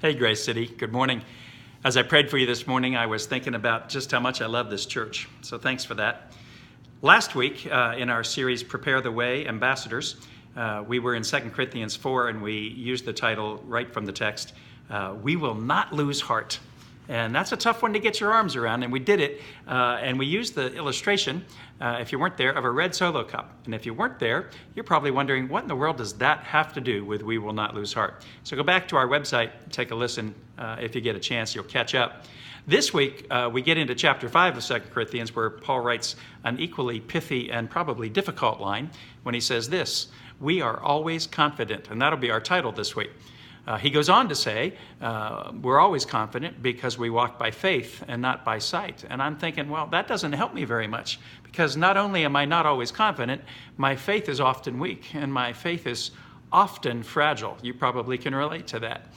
Hey, Grace City. Good morning. As I prayed for you this morning, I was thinking about just how much I love this church. So thanks for that. Last week in our series, Prepare the Way, Ambassadors, we were in 2 Corinthians 4, and we used the title right from the text, We Will Not Lose Heart. And that's a tough one to get your arms around, and we did it. And we used the illustration, if you weren't there, of a red Solo cup. And if you weren't there, you're probably wondering, what in the world does that have to do with We Will Not Lose Heart? So go back to our website, take a listen. If you get a chance, you'll catch up. This week, we get into chapter 5 of 2 Corinthians, where Paul writes an equally pithy and probably difficult line when he says this, we are always confident. And that'll be our title this week. He goes on to say, we're always confident because we walk by faith and not by sight. And I'm thinking, well, that doesn't help me very much, because not only am I not always confident, my faith is often weak, and my faith is often fragile. You probably can relate to that.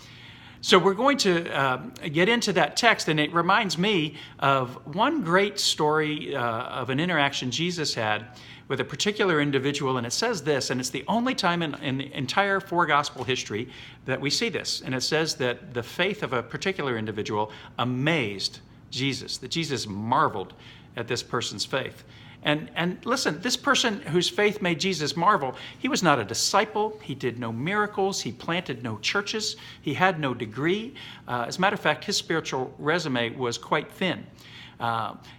So we're going to get into that text, and it reminds me of one great story of an interaction Jesus had with a particular individual, and it says this, and it's the only time in the entire four gospel history that we see this, and it says that the faith of a particular individual amazed Jesus, that Jesus marveled at this person's faith. And listen, this person whose faith made Jesus marvel, he was not a disciple, he did no miracles, he planted no churches, he had no degree. As a matter of fact, his spiritual resume was quite thin.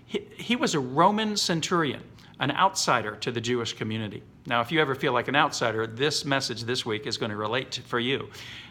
He was a Roman centurion, an outsider to the Jewish community. Now, if you ever feel like an outsider, this message this week is going to relate for you.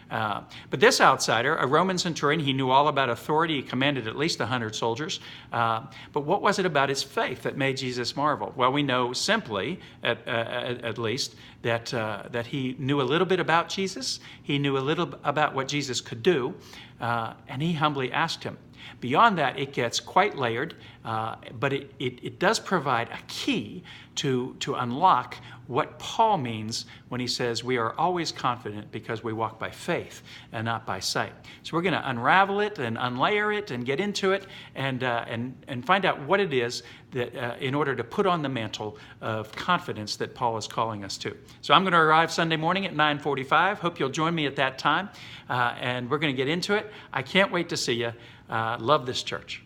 But this outsider, a Roman centurion, he knew all about authority. He commanded at least 100 soldiers. But what was it about his faith that made Jesus marvel? Well, we know simply, at least, that he knew a little bit about Jesus. He knew a little about what Jesus could do. And he humbly asked him. Beyond that, it gets quite layered, but it does provide a key to unlock what Paul means when he says we are always confident because we walk by faith and not by sight. So we're going to unravel it and unlayer it and get into it and find out what it is that in order to put on the mantle of confidence that Paul is calling us to. So I'm going to arrive Sunday morning at 9:45. Hope you'll join me at that time, and we're going to get into it. I can't wait to see you. Love this church.